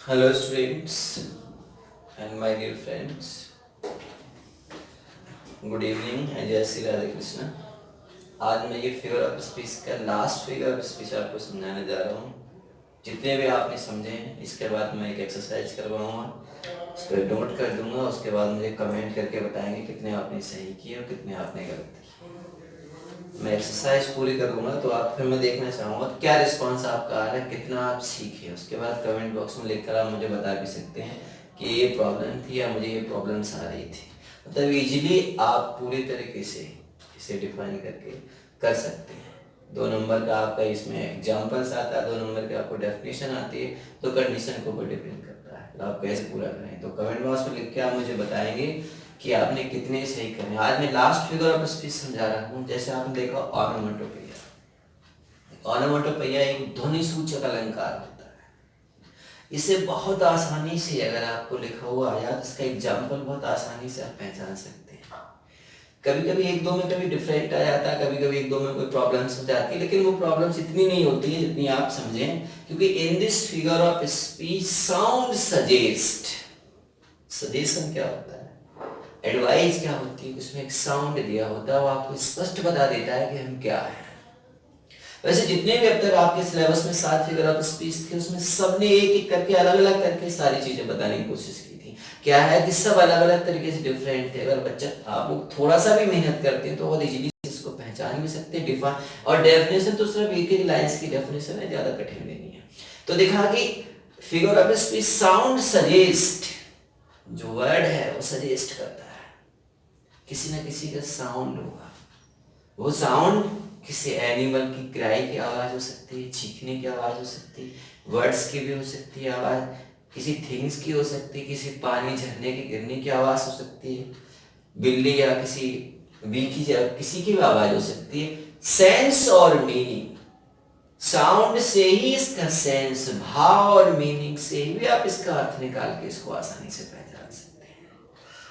Hello students and my dear friends. Good evening and जय श्री राधे कृष्ण। आज मैं ये फिगर ऑफ स्पीच का लास्ट फिगर ऑफ स्पीच आपको समझाने जा रहा हूँ। जितने भी आपने समझे हैं इसके बाद मैं एक एक्सरसाइज करवाऊँगा, उसको नोट कर दूंगा। उसके बाद मुझे कमेंट करके बताएंगे कितने आपने सही किए और कितने आपने गलत किए। मैं एक्सरसाइज पूरी करूँगा तो आप फिर मैं देखना चाहूँगा क्या रिस्पॉन्स आपका आ रहा है, कितना आप सीखे। उसके बाद कमेंट बॉक्स में लिखकर आप मुझे बता भी सकते हैं कि ये प्रॉब्लम थी या मुझे ये प्रॉब्लम्स आ रही थी। मतलब इजीली आप पूरी तरीके से इसे डिफाइन करके कर सकते हैं। 2 नंबर का आपका इसमें एग्जाम्पल्स आता है, 2 नंबर का आपको डेफिनेशन आती है, तो कंडीशन के ऊपर डिपेंड करता है तो आप कैसे पूरा करें। तो कमेंट बॉक्स में लिख के आप मुझे बताएंगे कि आपने कितने सही करे। आज मैं लास्ट फिगर ऑफ स्पीच समझा रहा हूँ। जैसे आपने देखा ऑनोमेटोपोइया, ऑनोमेटोपोइया एक ध्वनि सूचक अलंकार होता है। इसे बहुत आसानी से अगर आपको लिखा हुआ आया तो इसका एग्जाम्पल बहुत आसानी से आप पहचान सकते हैं। कभी कभी एक दो में कभी डिफरेंट आ जाता है, कभी कभी एक दो में कोई प्रॉब्लम्स हो जाती है, लेकिन वो प्रॉब्लम्स इतनी नहीं होती है जितनी आप समझें, क्योंकि in this figure of speech sound suggest, suggestion क्या होता है, एडवाइस क्या होती है, उसमें एक साउंड दिया होता है, वो आपको स्पष्ट बता देता है कि हम क्या है। वैसे जितने भी अब तक आपके सिलेबस में 7 फिगर ऑफ स्पीच थे उसमें सबने एक एक करके अलग अलग करके सारी चीजें बताने की कोशिश की थी। क्या है कि सब अलग अलग तरीके से डिफरेंट थे। अगर बच्चा आप लोग थोड़ा सा भी मेहनत करते हैं तो बहुत इजीली इसको पहचान भी सकते हैं। डिफाइन और डेफिनेशन तो सिर्फ एक एक लाइंस की डेफिनेशन है, ज्यादा कठिन नहीं है। तो देखा कि figure of speech sound suggest, जो वर्ड है वो सजेस्ट करता है, किसी ना किसी का साउंड होगा। वो साउंड किसी एनिमल की क्राई की आवाज हो सकती है, चीखने की आवाज हो सकती है, वर्ड्स की भी हो सकती है आवाज, किसी थिंग्स की हो सकती है, किसी पानी झरने की गिरने की आवाज हो सकती है, बिल्ली या किसी बी की किसी की भी आवाज हो सकती है। सेंस और मीनिंग, साउंड से ही इसका सेंस, भाव और मीनिंग से ही आप इसका अर्थ निकाल के इसको आसानी से पहचान सकते हैं।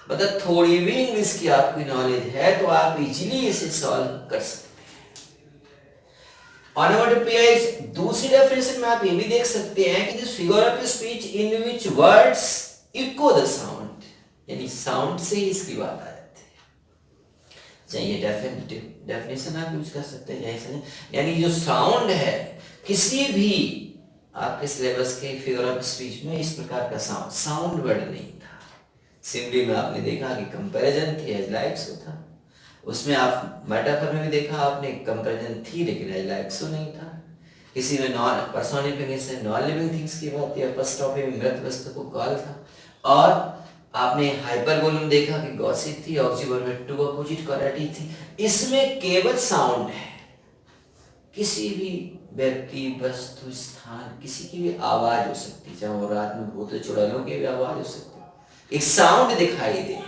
मतलब थोड़ी भी इंग्लिश की आपकी नॉलेज है तो आप इजीली इसे सॉल्व कर सकते हैं। ऑनोमेटोपोइया दूसरी डेफिनेशन में आप ये भी देख सकते हैं कि this figure of speech in which words echo the sound, यानी साउंड से ही इसकी बात आ जाती है। चाहिए डेफिनेशन आप यूज कर सकते हैं जैसे, यानी जो साउंड है किसी भी आपके सिलेबस के फिगर ऑफ स्पीच में इस प्रकार का साउंड वर्ड नहीं था। सिंपली में आपने देखा कि कंपैरिजन थी, एज लाइक सो था। उसमें आप मेटाफर में भी देखा आपने, कंपैरिजन थी लेकिन एज लाइक सो नहीं था। किसी में non personification non living things की बात या अपॉस्ट्रोफी में मृत वस्तु को कॉल था। और आपने हाइपरबोलम देखा कि गॉसिप थी, ऑक्सीवर्ब में टू अपोजिट क्वालिटी थी। इसमें केवल साउंड है, किसी भी व्यक्ति वस्तु स्थान किसी की भी आवाज हो सकती है, चाहे वो रात में भूत चुड़ैलों की भी आवाज हो सकती है, एक साउंड दिखाई दे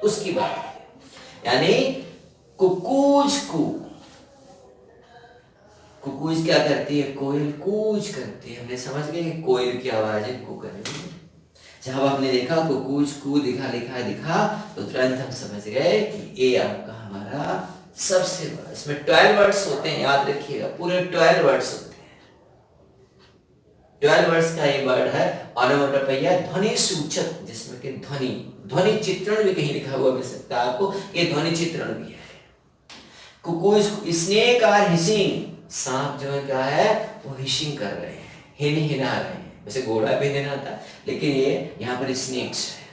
उसकी बात है। यानी कुकूज कू, कुकूज क्या करती है, कोयल कूज करती है। हमने समझ गए कि कोयल की आवाज है कू करती है। जब आपने देखा कुकूज कू दिखा तो तुरंत हम समझ गए कि ये आपका हमारा सबसे बड़ा, इसमें 12 वर्ड्स होते हैं, याद रखिएगा पूरे 12 वर्ड्स होते हैं। 12 वर्ड्स का ये वर्ड है ऑनोमेटोपोइया, ध्वनि सूचक, जिसमें कि ध्वनि ध्वनि चित्रण भी कहीं लिखा हुआ मिल सकता है आपको, ये ध्वनि चित्रण भी है। कुकूज, स्नेक आर हिसिंग, सांप जो है क्या है वो हिसिंग कर रहे हैं, हिनहिना रहे हैं। वैसे घोड़ा भी हिनहिनाता है लेकिन ये यहाँ पर स्नेक्स है,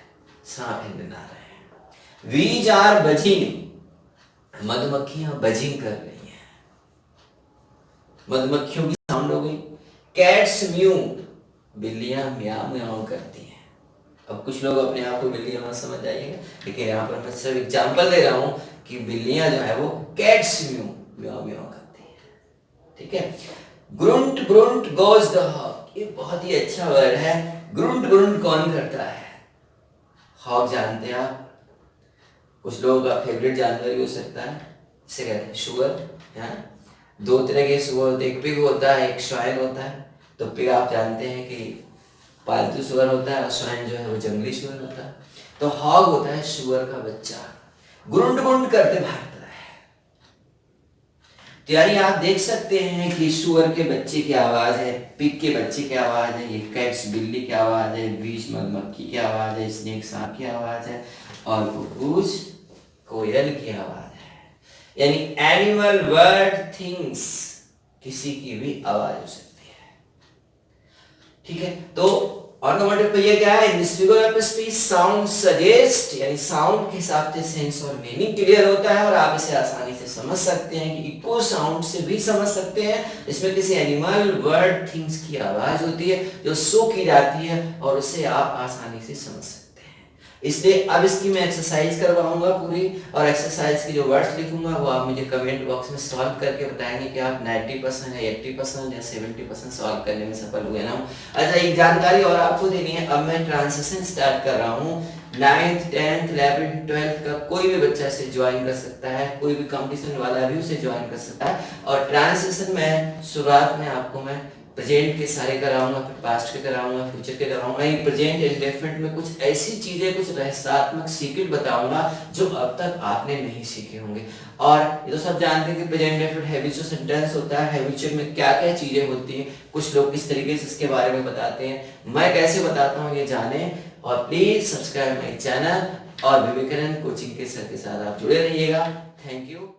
सांप हिनहिना रहे हैं। वीज आर बजिंग, मधुमक्खियां बजिंग कर रही हैं, मधुमक्खियों की साउंड हो गई। कैट्स म्यू, बिल्लियां म्याऊ म्याऊ करती हैं। अब कुछ लोग अपने आप को बिल्ली मत समझ जाइएगा, लेकिन यहाँ पर मैं सिर्फ एग्जांपल दे रहा हूँ कि बिल्लियां जो है वो कैट्स म्यू म्याऊ म्याऊ करती हैं, ठीक है। ग्रुंट ग्रुंट गोज द हॉक, ये बहुत ही अच्छा वर्ड है। ग्रुंट ग्रुंट कौन करता है, हॉक जानते हैं आप, कुछ लोगों का फेवरेट जानवर भी हो सकता है, इसे कहते हैं शुगर है। 2 तरह के शुगर होते हैं, एक पिग होता है एक स्वाइन होता है। तो पिग आप जानते हैं कि पालतू शुगर होता है और स्वाइन जो है वो जंगली शुगर होता है। तो हॉग होता है शुगर का बच्चा, गुरुंड गुरुंड करते भागता है। तो यानी आप देख सकते हैं कि सुअर के बच्चे की आवाज है, पिग के बच्चे की आवाज है, ये कैट्स बिल्ली की आवाज है, बीज मधुमक्खी की आवाज है, स्नेक सांप की आवाज है और कुकुज कोयल की आवाज है। यानी एनिमल, बर्ड, थिंग्स, किसी की भी आवाज हो सकती है। ठीक है, तो ऑटोमेटिक पे ये क्या है, in this figure of speech sound suggest, यानी साउंड के हिसाब से सेंस और मीनिंग क्लियर होता है और आप इसे आसानी से समझ सकते हैं कि इको साउंड से भी समझ सकते हैं। इसमें किसी एनिमल, वर्ड, थिंग्स की आवाज होती है जो शो की जाती है और उसे आप आसानी से समझ सकते हैं। इसलिए अब इसकी मैं एक्सरसाइज करवाऊंगा पूरी, और एक्सरसाइज की जो वर्ड्स लिखूंगा वो आप मुझे कमेंट बॉक्स में सॉल्व करके बताएंगे कि आप 90% या 80% या 70% सॉल्व करने में सफल हुए ना। अच्छा, एक जानकारी और आपको देनी है, अब मैं ट्रांजिशन स्टार्ट कर रहा हूँ। 9th 10th 11th 12th का कोई भी बच्चा इसे ज्वाइन कर सकता है, कोई भी कंपटीशन वाला भी उसे ज्वाइन कर सकता है। और ट्रांजिशन में शुरुआत में आपको मैं प्रेजेंट के सारे कराऊंगा, फिर पास्ट के कराऊंगा, फ्यूचर के कराऊंगा। ये प्रेजेंट इंडेफिनिट में कुछ ऐसी चीजें, कुछ रहस्यात्मक सीक्रेट बताऊंगा जो अब तक आपने नहीं सीखे होंगे। और ये तो सब जानते हैं कि प्रेजेंट इंडेफिनिट हैबिचुअल सेंटेंस होता है। हैबिचुअल में क्या क्या चीजें होती हैं, कुछ लोग किस तरीके से इसके बारे में बताते हैं, मैं कैसे बताता हूँ ये जाने। और प्लीज सब्सक्राइब माई चैनल और विवेकानंद कोचिंग के साथ आप जुड़े रहिएगा। Thank you.